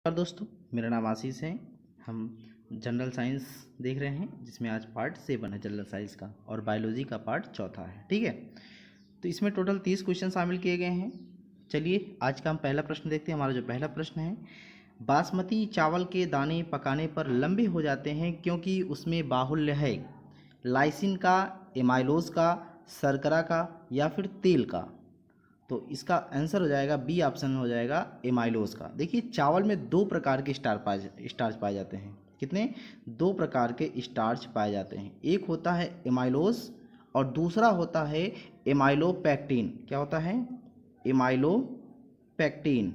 नमस्कार दोस्तों, मेरा नाम आशीष है। हम जनरल साइंस देख रहे हैं जिसमें आज पार्ट 7 है जनरल साइंस का और बायोलॉजी का पार्ट 4 है। ठीक है, तो इसमें टोटल 30 क्वेश्चन शामिल किए गए हैं। चलिए आज का हम पहला प्रश्न देखते हैं। हमारा जो पहला प्रश्न है, बासमती चावल के दाने पकाने पर लंबे हो जाते हैं क्योंकि उसमें बाहुल्य है लाइसिन का, एमाइलोज का, शर्करा का या फिर तेल का। तो इसका आंसर हो जाएगा बी ऑप्शन हो जाएगा एमाइलोज का। देखिए चावल में दो प्रकार के स्टार्च पाए जाते हैं। कितने? दो प्रकार के स्टार्च पाए जाते हैं। एक होता है एमाइलोज और दूसरा होता है एमाइलोपेक्टिन। क्या होता है? एमाइलोपेक्टिन।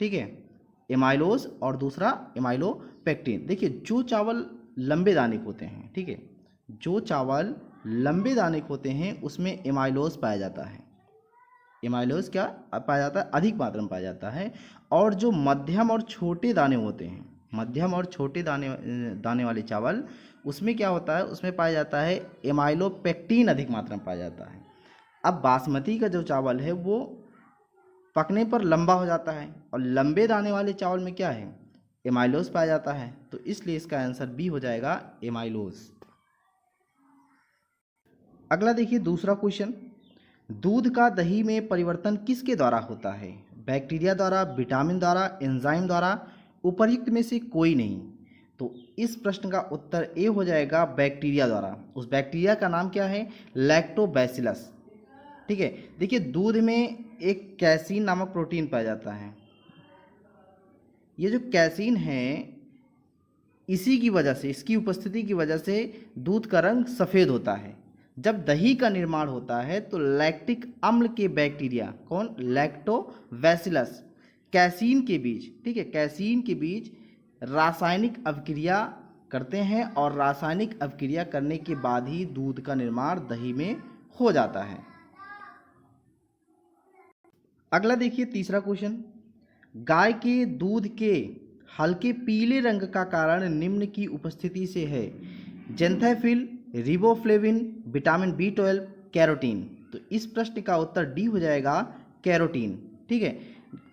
ठीक है, एमाइलोज और दूसरा एमाइलोपेक्टिन। देखिए जो चावल लंबे दाने के होते हैं, ठीक है, जो चावल लंबे दाने के होते हैं उसमें एमाइलोज पाया जाता है। एमाइलोज क्या पाया जाता है? अधिक मात्रा में पाया जाता है। और जो मध्यम और छोटे दाने होते हैं, मध्यम और छोटे दाने वाले चावल, उसमें क्या होता है? उसमें पाया जाता है एमाइलोपेक्टिन अधिक मात्रा में पाया जाता है। अब बासमती का जो चावल है वो पकने पर लंबा हो जाता है और लंबे दाने वाले चावल में क्या है? एमाइलोज पाया जाता है। तो इसलिए इसका आंसर बी हो जाएगा एमाइलोज। अगला देखिए दूसरा क्वेश्चन, दूध का दही में परिवर्तन किसके द्वारा होता है? बैक्टीरिया द्वारा, विटामिन द्वारा, एंजाइम द्वारा, उपर्युक्त में से कोई नहीं। तो इस प्रश्न का उत्तर ए हो जाएगा बैक्टीरिया द्वारा। उस बैक्टीरिया का नाम क्या है? लैक्टोबैसिलस। ठीक है, देखिए दूध में एक कैसीन नामक प्रोटीन पाया जाता है। ये जो कैसीन है, इसी की वजह से, इसकी उपस्थिति की वजह से दूध का रंग सफ़ेद होता है। जब दही का निर्माण होता है तो लैक्टिक अम्ल के बैक्टीरिया, कौन? लैक्टोबैसिलस, कैसीन के बीच, ठीक है, कैसीन के बीच रासायनिक अभिक्रिया करते हैं और रासायनिक अभिक्रिया करने के बाद ही दूध का निर्माण दही में हो जाता है। अगला देखिए तीसरा क्वेश्चन, गाय के दूध के हल्के पीले रंग का कारण निम्न की उपस्थिति से है? जेंथैफिल, रिबोफ्लेविन, विटामिन बी12, कैरोटीन। तो इस प्रश्न का उत्तर डी हो जाएगा कैरोटीन। ठीक है,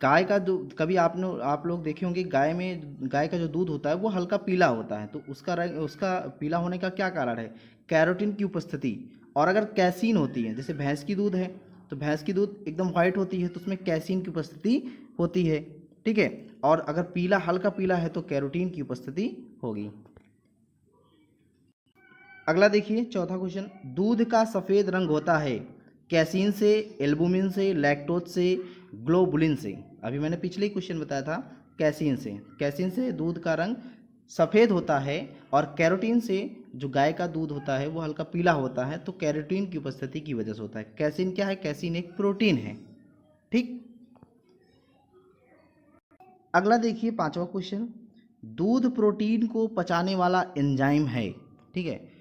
गाय का दूध, कभी आप लोग देखे होंगे गाय का जो दूध होता है वो हल्का पीला होता है। तो उसका रंग, उसका पीला होने का क्या कारण है? कैरोटीन की उपस्थिति। और अगर कैसीन होती है, जैसे भैंस की दूध है तो भैंस की दूध एकदम वाइट होती है तो उसमें कैसीन की उपस्थिति होती है। ठीक है, और अगर पीला, हल्का पीला है तो कैरोटीन की उपस्थिति होगी। अगला देखिए चौथा क्वेश्चन, दूध का सफ़ेद रंग होता है कैसीन से, एल्बुमिन से, लैक्टोज से, ग्लोबुलिन से। अभी मैंने पिछले क्वेश्चन बताया था कैसीन से। कैसीन से दूध का रंग सफ़ेद होता है और कैरोटीन से जो गाय का दूध होता है वो हल्का पीला होता है। तो कैरोटीन की उपस्थिति की वजह से होता है। कैसीन क्या है? कैसीन एक प्रोटीन है। ठीक, अगला देखिए पांचवा क्वेश्चन, दूध प्रोटीन को पचाने वाला एंजाइम है। ठीक है,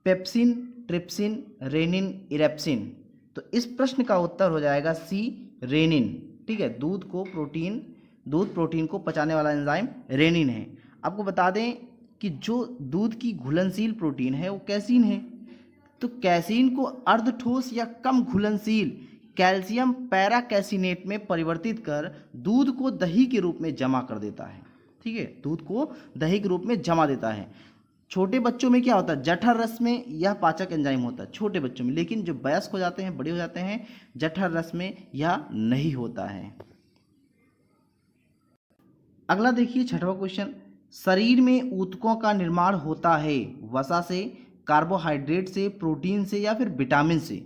पेप्सिन, ट्रिप्सिन, रेनिन, इरेप्सिन। तो इस प्रश्न का उत्तर हो जाएगा सी, रेनिन। ठीक है, दूध प्रोटीन को पचाने वाला एंजाइम रेनिन है। आपको बता दें कि जो दूध की घुलनशील प्रोटीन है वो कैसीन है। तो कैसीन को अर्धठोस या कम घुलनशील कैल्शियम पैराकैसिनेट में परिवर्तित कर दूध को दही के रूप में जमा कर देता है। ठीक है, दूध को दही के रूप में जमा देता है। छोटे बच्चों में क्या होता है? जठर रस में यह पाचक एंजाइम होता है छोटे बच्चों में, लेकिन जो वयस्क हो जाते हैं, बड़े हो जाते हैं, जठर रस में यह नहीं होता है। अगला देखिए छठवां क्वेश्चन, शरीर में ऊतकों का निर्माण होता है वसा से, कार्बोहाइड्रेट से, प्रोटीन से या फिर विटामिन से।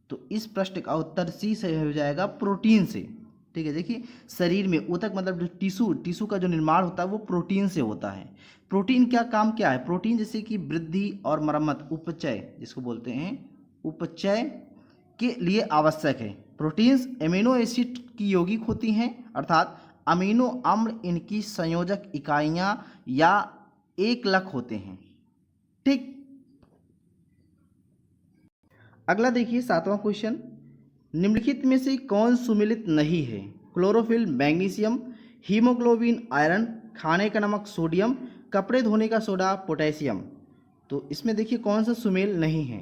तो इस प्रश्न का उत्तर सी से हो जाएगा प्रोटीन से। ठीक है, देखिए शरीर में ऊतक मतलब जो टिश्यू का जो निर्माण होता है वो प्रोटीन से होता है। प्रोटीन क्या काम क्या है? प्रोटीन जैसे कि वृद्धि और मरम्मत, उपचय जिसको बोलते हैं, उपचय के लिए आवश्यक है। प्रोटीन्स एमिनो एसिड की यौगिक होती हैं, अर्थात अमीनो अम्ल इनकी संयोजक इकाइयां या एकलक होते हैं। ठीक, अगला देखिए सातवां क्वेश्चन, निम्नलिखित में से कौन सुमेलित नहीं है? क्लोरोफिल, मैग्नीशियम, हीमोग्लोबिन, आयरन, खाने का नमक सोडियम, कपड़े धोने का सोडा पोटेशियम। तो इसमें देखिए कौन सा सुमेल नहीं है?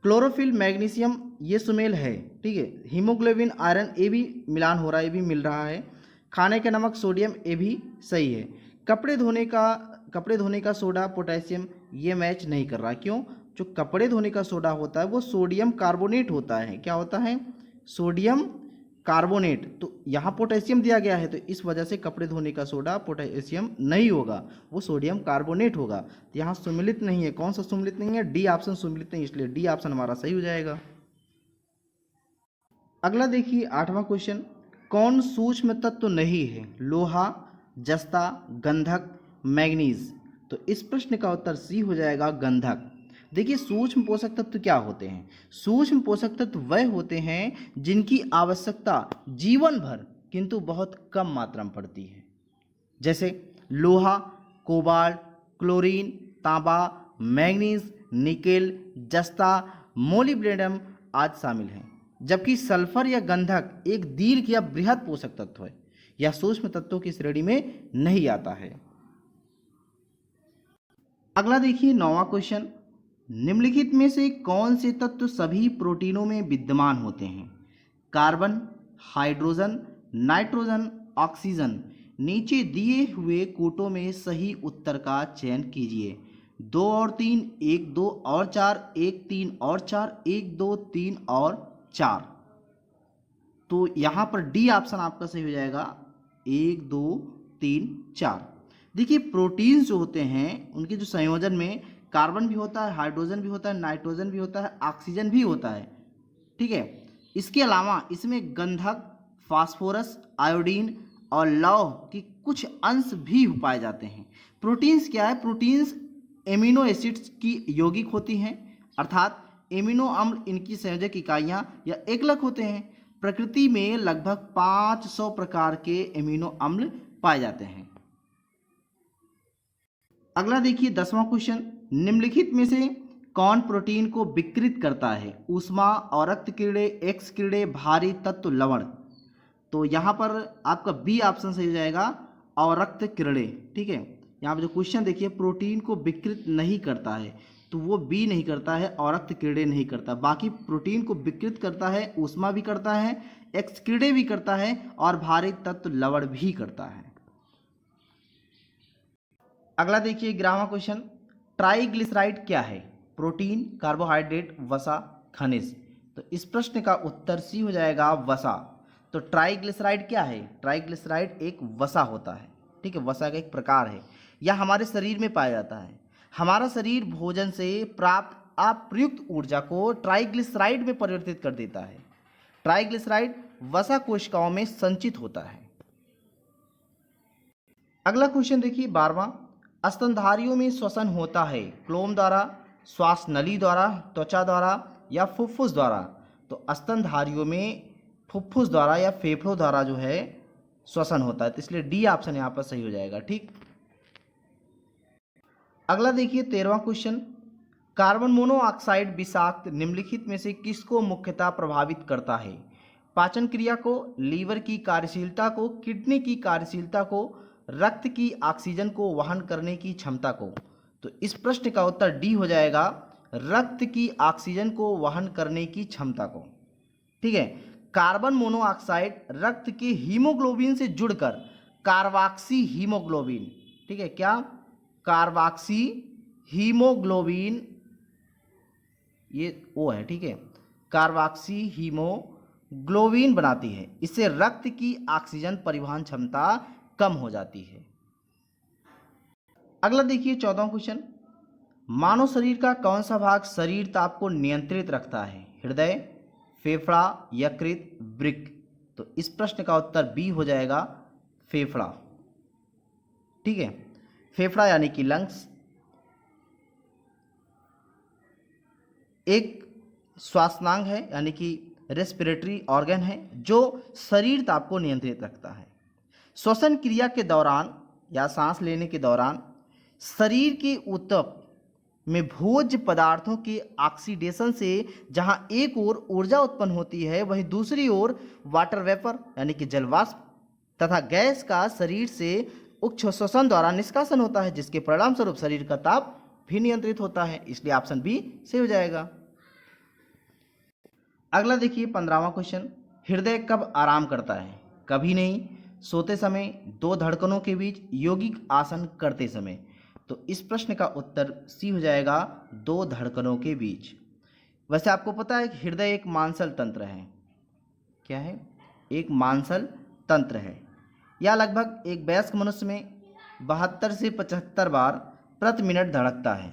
क्लोरोफिल, मैग्नीशियम ये सुमेल है, ठीक है। हीमोग्लोबिन, आयरन, ये भी मिलान हो रहा है, ये भी मिल रहा है। खाने का नमक, सोडियम, ये भी सही है। कपड़े धोने का सोडा, पोटेशियम, ये मैच नहीं कर रहा। क्यों? जो कपड़े धोने का सोडा होता है वो सोडियम कार्बोनेट होता है। क्या होता है? Sodium carbonate. तो यहाँ पोटेशियम दिया गया है, तो इस वजह से कपड़े धोने का सोडा पोटेशियम नहीं होगा, वो सोडियम कार्बोनेट होगा। तो यहाँ सुमेलित नहीं है। कौन सा सुमेलित नहीं है? डी ऑप्शन सुमेलित नहीं, इसलिए डी ऑप्शन हमारा सही हो जाएगा। अगला देखिए 8वां क्वेश्चन, कौन सूक्ष्म तत्व नहीं है? लोहा, जस्ता, गंधक, मैग्नीज। तो इस प्रश्न का उत्तर सी हो जाएगा, गंधक। देखिए सूक्ष्म पोषक तत्व क्या होते हैं? सूक्ष्म पोषक तत्व वह होते हैं जिनकी आवश्यकता जीवन भर किंतु बहुत कम मात्रा में पड़ती है। जैसे लोहा, कोबाल्ट, क्लोरीन, तांबा, मैग्नीज, निकेल, जस्ता, मोलिब्डेनम आदि शामिल हैं। जबकि सल्फर या गंधक एक दीर्घ या बृहद पोषक तत्व है, यह सूक्ष्म तत्वों की श्रेणी में नहीं आता है। अगला देखिए 9वां क्वेश्चन, निम्नलिखित में से कौन से तत्व सभी प्रोटीनों में विद्यमान होते हैं? Carbon, hydrogen, nitrogen, oxygen. नीचे दिए हुए कोटों में सही उत्तर का चयन कीजिए। 2 और 3, 1, 2 और 4, 1, 3 और 4, 1, 2, 3 और 4। तो यहाँ पर डी ऑप्शन आपका सही हो जाएगा, 1, 2, 3, 4। देखिए प्रोटीन्स जो होते हैं उनके जो संयोजन में कार्बन भी होता है, हाइड्रोजन भी होता है, नाइट्रोजन भी होता है, ऑक्सीजन भी होता है। ठीक है। इसके अलावा इसमें गंधक, फास्फोरस, आयोडीन और लौह की कुछ अंश भी पाए जाते हैं। प्रोटीन्स क्या है? प्रोटीन्स एमिनो एसिड्स की यौगिक होती हैं, अर्थात एमिनो अम्ल इनकी संयोजक इकाइयाँ या एकलक होते हैं। प्रकृति में लगभग 500 प्रकार के एमिनो अम्ल पाए जाते हैं। अगला देखिए 10वां क्वेश्चन, निम्नलिखित में से कौन प्रोटीन को विकृत करता है? ऊष्मा, और रक्त कीड़े, एक्स कीड़े, भारी तत्व, लवण। तो यहाँ पर आपका बी ऑप्शन सही हो जाएगा, और रक्त कीड़े। ठीक है। यहाँ पर जो क्वेश्चन देखिए, प्रोटीन को विकृत नहीं करता है, तो वो बी नहीं करता है और रक्त कीड़े नहीं करता। बाकी प्रोटीन को विकृत करता है, ऊष्मा भी करता है, एक्स कीड़े भी करता है और भारी तत्व लवण भी करता है। अगला देखिए 11वां क्वेश्चन, ट्राइग्लिसराइड क्या है? प्रोटीन, कार्बोहाइड्रेट, वसा, खनिज। तो इस प्रश्न का उत्तर सी हो जाएगा, वसा। तो ट्राइग्लिसराइड क्या है? ट्राइग्लिसराइड एक वसा होता है। ठीक है, वसा का एक प्रकार है। यह हमारे शरीर में पाया जाता है। हमारा शरीर भोजन से प्राप्त अप्रयुक्त ऊर्जा को ट्राइग्लिसराइड में परिवर्तित कर देता है। ट्राइग्लिसराइड वसा कोशिकाओं में संचित होता है। अगला क्वेश्चन देखिए 12वां, स्तनधारियों में श्वसन होता है क्लोम द्वारा, श्वास नली द्वारा, त्वचा द्वारा या फुफ्फुस द्वारा। तो स्तनधारियों में फुफ्फुस द्वारा या फेफड़ों द्वारा जो है श्वसन होता है, तो इसलिए डी ऑप्शन यहाँ पर सही हो जाएगा। ठीक। अगला देखिए 13वां क्वेश्चन, कार्बन मोनोऑक्साइड विषाक्त निम्नलिखित में से किसको मुख्यतः प्रभावित करता है? पाचन क्रिया को, लीवर की कार्यशीलता को, किडनी की कार्यशीलता को, रक्त की ऑक्सीजन को वहन करने की क्षमता को। तो इस प्रश्न का उत्तर डी हो जाएगा, रक्त की ऑक्सीजन को वहन करने की क्षमता को। ठीक है। कार्बन मोनोऑक्साइड रक्त के हीमोग्लोबिन से जुड़कर कार्बोक्सी हीमोग्लोबिन, ठीक है, क्या कार्बोक्सी हीमोग्लोबिन, ये ओ है, ठीक है, कार्बोक्सी हीमोग्लोबिन बनाती है। इससे रक्त की ऑक्सीजन परिवहन क्षमता कम हो जाती है। अगला देखिए 14वां क्वेश्चन, मानव शरीर का कौन सा भाग शरीर ताप को नियंत्रित रखता है? हृदय, फेफड़ा, यकृत, वृक्क। तो इस प्रश्न का उत्तर बी हो जाएगा, फेफड़ा। ठीक है। फेफड़ा यानी कि लंग्स एक श्वासनांग है, यानी कि रेस्पिरेटरी ऑर्गन है जो शरीर ताप को नियंत्रित रखता है। श्वसन क्रिया के दौरान या सांस लेने के दौरान शरीर के ऊतक में भोज्य पदार्थों के ऑक्सीडेशन से जहां एक ओर ऊर्जा उत्पन्न होती है, वहीं दूसरी ओर वाटर वेपर यानी कि जलवाष्प तथा गैस का शरीर से उच्च श्वसन द्वारा निष्कासन होता है, जिसके परिणाम स्वरूप शरीर का ताप भी नियंत्रित होता है। इसलिए ऑप्शन बी सही हो जाएगा। अगला देखिए 15वां क्वेश्चन, हृदय कब आराम करता है? कभी नहीं, सोते समय, दो धड़कनों के बीच, यौगिक आसन करते समय। तो इस प्रश्न का उत्तर सी हो जाएगा, दो धड़कनों के बीच। वैसे आपको पता है कि हृदय एक मांसल तंत्र है। क्या है? एक मांसल तंत्र है। यह लगभग एक वयस्क मनुष्य में 72 से 75 बार प्रति मिनट धड़कता है।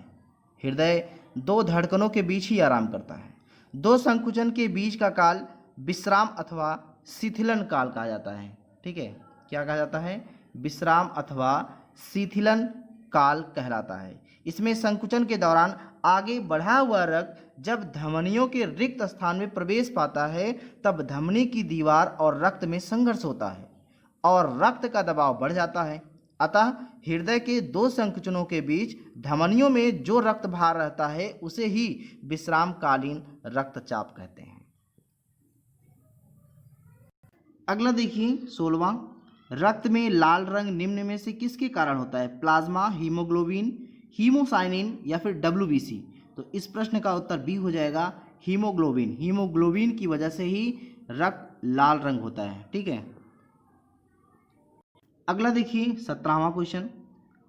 हृदय दो धड़कनों के बीच ही आराम करता है। दो संकुचन के बीच का काल विश्राम अथवा शिथिलन काल कहा जाता है। ठीक है, क्या कहा जाता है? विश्राम अथवा शिथिलन काल कहलाता है। इसमें संकुचन के दौरान आगे बढ़ा हुआ रक्त जब धमनियों के रिक्त स्थान में प्रवेश पाता है, तब धमनी की दीवार और रक्त में संघर्ष होता है और रक्त का दबाव बढ़ जाता है। अतः हृदय के दो संकुचनों के बीच धमनियों में जो रक्त भार रहता है उसे ही विश्रामकालीन रक्तचाप कहते हैं। अगला देखिए 16वां, रक्त में लाल रंग निम्न में से किसके कारण होता है? प्लाज्मा, हीमोग्लोबिन, हीमोसाइनिन या फिर WBC। तो इस प्रश्न का उत्तर बी हो जाएगा, हीमोग्लोबिन। हीमोग्लोबिन की वजह से ही रक्त लाल रंग होता है। ठीक है। अगला देखिए 17वां क्वेश्चन,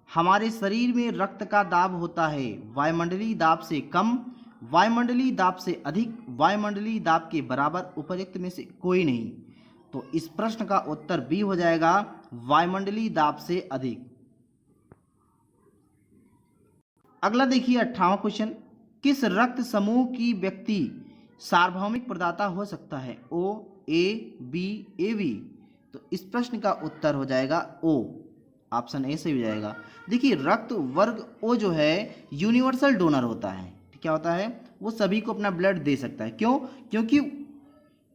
हमारे शरीर में रक्त का दाब होता है वायुमंडलीय दाब से कम, वायुमंडलीय दाब से अधिक, वायुमंडलीय दाब के बराबर, उपर्युक्त में से कोई नहीं। तो इस प्रश्न का उत्तर बी हो जाएगा, वायुमंडलीय दाब से अधिक। अगला देखिए 18वां क्वेश्चन, किस रक्त समूह की व्यक्ति सार्वभौमिक प्रदाता हो सकता है? O, A, B, AB। तो इस प्रश्न का उत्तर हो जाएगा O, ऑप्शन ए सही हो जाएगा। देखिए रक्त वर्ग O जो है यूनिवर्सल डोनर होता है। क्या होता है? वो सभी को अपना ब्लड दे सकता है। क्यों? क्योंकि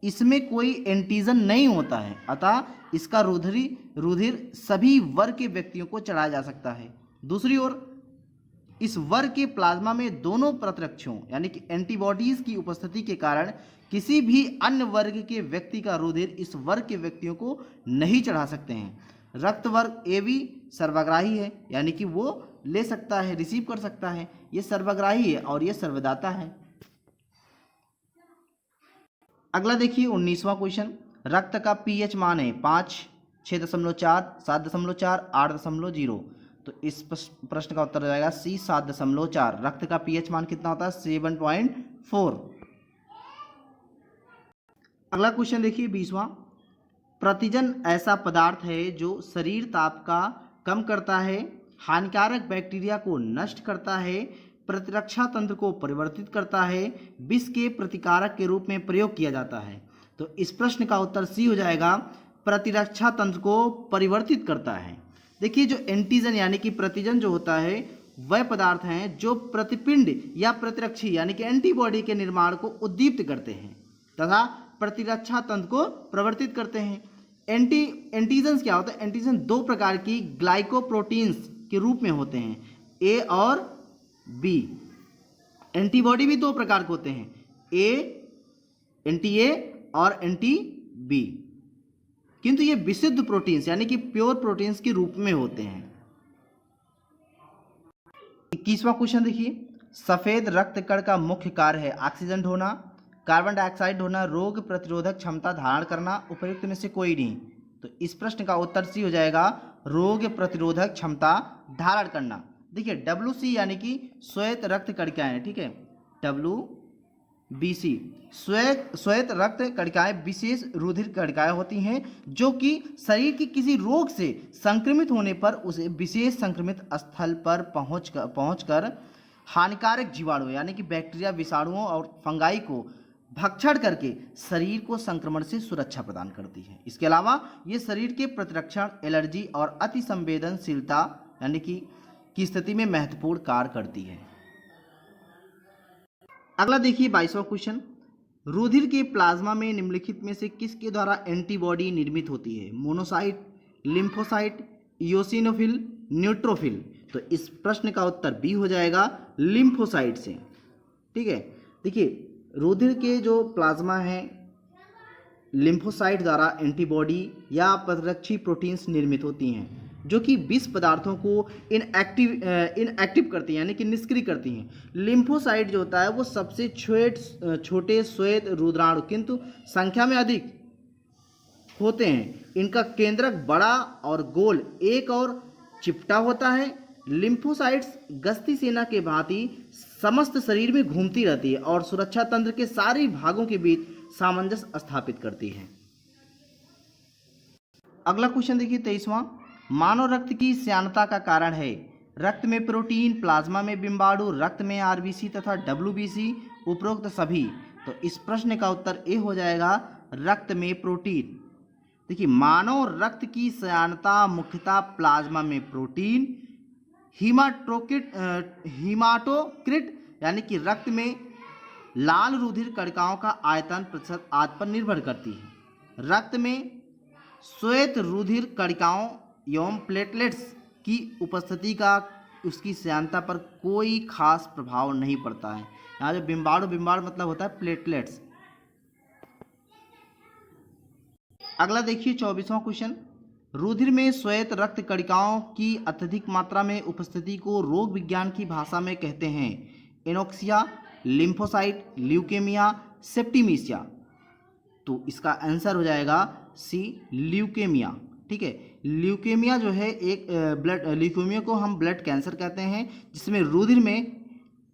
इसमें कोई एंटीजन नहीं होता है, अतः इसका रुधिर सभी वर्ग के व्यक्तियों को चढ़ाया जा सकता है। दूसरी ओर इस वर्ग के प्लाज्मा में दोनों प्रतिरक्षों यानी कि एंटीबॉडीज की उपस्थिति के कारण किसी भी अन्य वर्ग के व्यक्ति का रुधिर इस वर्ग के व्यक्तियों को नहीं चढ़ा सकते हैं। रक्त वर्ग AB सर्वग्राही है, यानी कि वो ले सकता है, रिसीव कर सकता है। ये सर्वग्राही है और ये सर्वदाता है। अगला देखिए 19वां क्वेश्चन, रक्त का pH मान है 5, 6.4, 7.4, 8.0। तो इस प्रश्न का उत्तर हो जाएगा सी 7.4। रक्त का pH मान कितना होता है? 7.4। अगला क्वेश्चन देखिए 20वां, प्रतिजन ऐसा पदार्थ है जो शरीर ताप का कम करता है, हानिकारक बैक्टीरिया को नष्ट करता है, प्रतिरक्षा तंत्र को परिवर्तित करता है, विष के प्रतिकारक के रूप में प्रयोग किया जाता है। तो इस प्रश्न का उत्तर सी हो जाएगा, प्रतिरक्षा तंत्र को परिवर्तित करता है। देखिए जो एंटीजन यानी कि प्रतिजन जो होता है वह पदार्थ हैं जो प्रतिपिंड या प्रतिरक्षी यानी कि एंटीबॉडी के निर्माण को उद्दीप्त करते हैं तथा प्रतिरक्षा तंत्र को प्रवर्तित करते हैं। एंटीजन्स क्या होता है? एंटीजन दो प्रकार की ग्लाइकोप्रोटीन्स के रूप में होते हैं, ए और बी। एंटीबॉडी भी दो प्रकार के होते हैं, एंटी ए और एंटी बी, किंतु ये विशुद्ध प्रोटीन्स यानी कि प्योर प्रोटीन्स के रूप में होते हैं। 21वां क्वेश्चन देखिए, सफेद रक्त कण का मुख्य कार्य है ऑक्सीजन ढोना, कार्बन डाइऑक्साइड ढोना, रोग प्रतिरोधक क्षमता धारण करना, उपर्युक्त में से कोई नहीं। तो इस प्रश्न का उत्तर सी हो जाएगा, रोग प्रतिरोधक क्षमता धारण करना। देखिए WC यानी कि श्वेत रक्त कणिकाएं, ठीक है, WBC श्वेत रक्त कणिकाएं विशेष रुधिर कणिकाएं होती हैं जो कि शरीर की किसी रोग से संक्रमित होने पर उसे विशेष संक्रमित स्थल पर पहुंचकर हानिकारक जीवाणु यानी कि बैक्टीरिया, विषाणुओं और फंगाई को भक्षण करके शरीर को संक्रमण से सुरक्षा प्रदान करती है। इसके अलावा ये शरीर के प्रतिरक्षण, एलर्जी और अति संवेदनशीलता यानी की स्थिति में महत्वपूर्ण कार्य करती है। अगला देखिए 22वां क्वेश्चन, रुधिर के प्लाज्मा में निम्नलिखित में से किसके द्वारा एंटीबॉडी निर्मित होती है? Monocyte, lymphocyte, eosinophil, neutrophil. तो इस प्रश्न का उत्तर बी हो जाएगा, लिम्फोसाइट से। ठीक है, देखिए रुधिर के जो प्लाज्मा है लिम्फोसाइट द्वारा एंटीबॉडी या प्रतिरक्षी प्रोटीन्स निर्मित होती हैं। जो कि विष पदार्थों को इनएक्टिव करती हैं, यानी कि निष्क्रिय करती हैं। लिम्फोसाइट जो होता है वो सबसे छोटे श्वेत रुद्राणु किंतु संख्या में अधिक होते हैं। इनका केंद्रक बड़ा और गोल एक और चिपटा होता है। लिम्फोसाइट्स गश्ती सेना के भांति समस्त शरीर में घूमती रहती है और सुरक्षा तंत्र के सारे भागों के बीच सामंजस्य स्थापित करती है। अगला क्वेश्चन देखिए 23वां, मानव रक्त की श्यानता का कारण है। रक्त में प्रोटीन, प्लाज्मा में बिम्बाणु, रक्त में आरबीसी तथा डब्ल्यूबीसी, उपरोक्त सभी। तो इस प्रश्न का उत्तर ए हो जाएगा रक्त में प्रोटीन। देखिए मानव रक्त की श्यानता मुख्यतः प्लाज्मा में प्रोटीन, हीमाटोक्रिट यानी कि रक्त में लाल रुधिर कणिकाओं का आयतन प्रतिशत आदि पर निर्भर करती है। रक्त में श्वेत रुधिर कणिकाओं एवं प्लेटलेट्स की उपस्थिति का उसकी श्यानता पर कोई खास प्रभाव नहीं पड़ता है। यहाँ जो बिम्बाणु मतलब होता है प्लेटलेट्स। अगला देखिए 24वां क्वेश्चन, रुधिर में श्वेत रक्त कणिकाओं की अत्यधिक मात्रा में उपस्थिति को रोग विज्ञान की भाषा में कहते हैं एनोक्सिया, लिम्फोसाइट, ल्यूकेमिया, सेप्टिमिसिया। तो इसका आंसर हो जाएगा सी ल्यूकेमिया। ठीक है, ल्यूकेमिया जो है एक ल्यूकेमिया को हम ब्लड कैंसर कहते हैं, जिसमें रुधिर में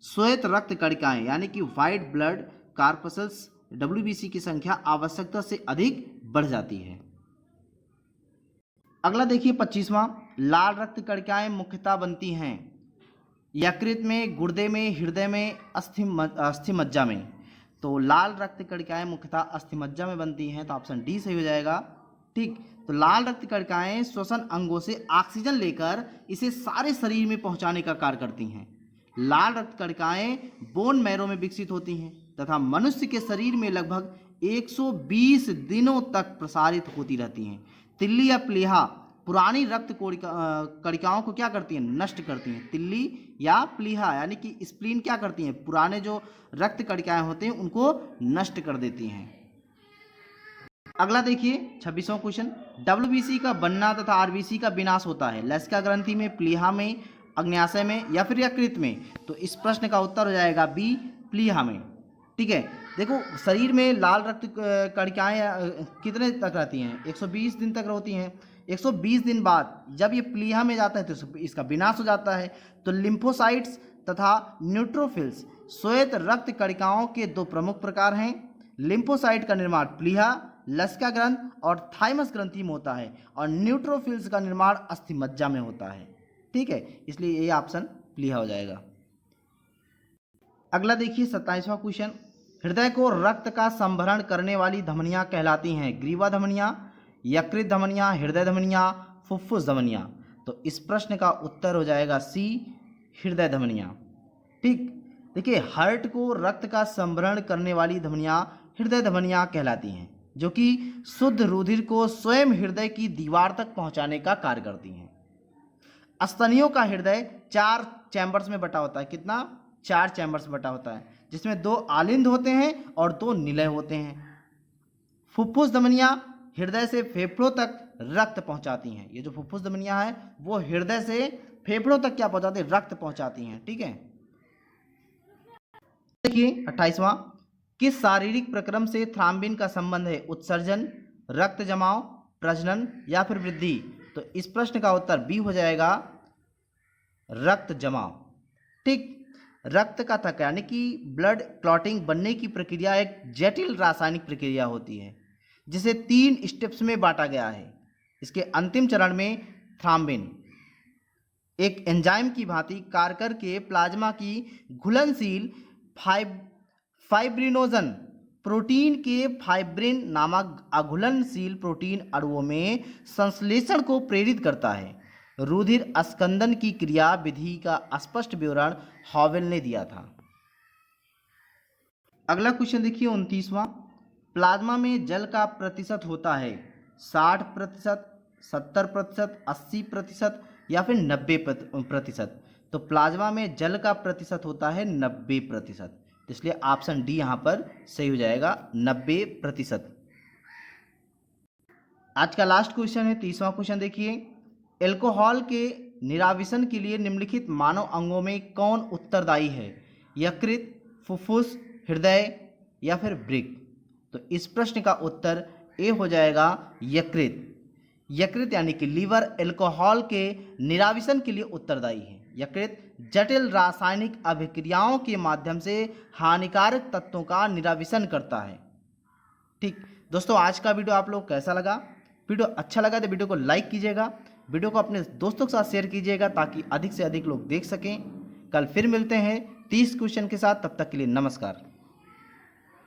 श्वेत रक्त कणिकाएं यानी कि व्हाइट ब्लड कार्पसल्स डब्ल्यूबीसी की संख्या आवश्यकता से अधिक बढ़ जाती है। अगला देखिए 25वां, लाल रक्त कणिकाएं मुख्यतः बनती हैं यकृत में, गुर्दे में, हृदय में, अस्थिमज्जा में। तो लाल रक्त कणिकाएं मुख्यतः अस्थिमज्जा में बनती हैं, तो ऑप्शन डी सही हो जाएगा। ठीक, तो लाल रक्त कणिकाएं श्वसन अंगों से ऑक्सीजन लेकर इसे सारे शरीर में पहुंचाने का कार्य करती हैं। लाल रक्त कणिकाएं बोन मैरो में विकसित होती हैं तथा मनुष्य के शरीर में लगभग 120 दिनों तक प्रसारित होती रहती हैं। तिल्ली या प्लीहा पुरानी रक्त कणिकाओं को क्या करती हैं, नष्ट करती हैं। तिल्ली या प्लीहा यानी कि स्प्लीन क्या करती हैं, पुराने जो रक्त कणिकाएं होते हैं उनको नष्ट कर देती हैं। अगला देखिए 26वां क्वेश्चन, डब्ल्यूबीसी का बनना तथा आरबीसी का विनाश होता है लसिका ग्रंथि में, प्लीहा में, अग्न्याशय में या फिर यकृत में। तो इस प्रश्न का उत्तर हो जाएगा बी प्लीहा में। ठीक है, देखो शरीर में लाल रक्त कणिकाएं कितने तक रहती हैं, 120 दिन तक रहती हैं। 120 दिन बाद जब ये प्लीहा में जाता है तो इसका विनाश हो जाता है। तो लिम्फोसाइट्स तथा न्यूट्रोफिल्स श्वेत रक्त कणिकाओं के दो प्रमुख प्रकार हैं। लिम्फोसाइट का निर्माण प्लीहा, लसिका ग्रंथ और थाइमस ग्रंथि में होता है और न्यूट्रोफिल्स का निर्माण अस्थिमज्जा में होता है। ठीक है, इसलिए ये ऑप्शन प्लीहा हो जाएगा। अगला देखिए 27वां क्वेश्चन, हृदय को रक्त का संभरण करने वाली धमनियां कहलाती हैं ग्रीवा धमनियां, यकृत धमनियां, हृदय धमनियां, फुफ्फुस धमनियां। तो इस प्रश्न का उत्तर हो जाएगा सी हृदय धमनियां। ठीक, देखिए हार्ट को रक्त का संभरण करने वाली धमनियां हृदय धमनियां कहलाती हैं, जो कि शुद्ध रुधिर को स्वयं हृदय की दीवार तक पहुंचाने का कार्य करती हैं। स्तनियों का हृदय 4 चैम्बर्स में बटा होता है। कितना? 4 चैम्बर्स में बटा होता है, जिसमें 2 आलिंद होते हैं और 2 निलय होते हैं। फुफ्फुस धमनियां हृदय से फेफड़ों तक रक्त पहुंचाती हैं। ये जो फुफ्फुस धमनियां है वो हृदय से फेफड़ों तक क्या पहुंचाती है, रक्त पहुंचाती हैं। ठीक है, देखिए 28वां, किस शारीरिक प्रक्रम से थ्राम्बिन का संबंध है, उत्सर्जन, रक्त जमाव, प्रजनन या फिर वृद्धि। तो इस प्रश्न का उत्तर बी हो जाएगा रक्त जमाव। ठीक, रक्त का थक्का यानी कि ब्लड क्लॉटिंग बनने की प्रक्रिया एक जटिल रासायनिक प्रक्रिया होती है जिसे 3 स्टेप्स में बांटा गया है। इसके अंतिम चरण में थ्राम्बिन एक एंजाइम की भांति कार्य करके प्लाज्मा की घुलनशील फाइब्रिनोजन प्रोटीन के फाइब्रिन नामक अघुलनशील प्रोटीन अणुओं में संश्लेषण को प्रेरित करता है। रुधिर अस्कंदन की क्रिया विधि का स्पष्ट विवरण हॉवेल ने दिया था। अगला क्वेश्चन देखिए 29वां, प्लाज्मा में जल का प्रतिशत होता है 60%, 70%, 80% या फिर 90%। तो प्लाज्मा में जल का प्रतिशत होता है 90%, इसलिए ऑप्शन डी यहां पर सही हो जाएगा 90%। आज का लास्ट क्वेश्चन है 30वां क्वेश्चन देखिए, एल्कोहल के निराविशन के लिए निम्नलिखित मानव अंगों में कौन उत्तरदायी है? यकृत, फुफ्फुस, हृदय या फिर वृक्क? तो इस प्रश्न का उत्तर ए हो जाएगा यकृत। यकृत यानी कि लीवर एल्कोहल के निराविशन के लिए उत्तरदायी है। यकृत जटिल रासायनिक अभिक्रियाओं के माध्यम से हानिकारक तत्वों का निराविशन करता है। ठीक दोस्तों, आज का वीडियो आप लोग कैसा लगा? वीडियो अच्छा लगा तो वीडियो को लाइक कीजिएगा, वीडियो को अपने दोस्तों के साथ शेयर कीजिएगा ताकि अधिक से अधिक लोग देख सकें। कल फिर मिलते हैं 30 क्वेश्चन के साथ, तब तक के लिए नमस्कार।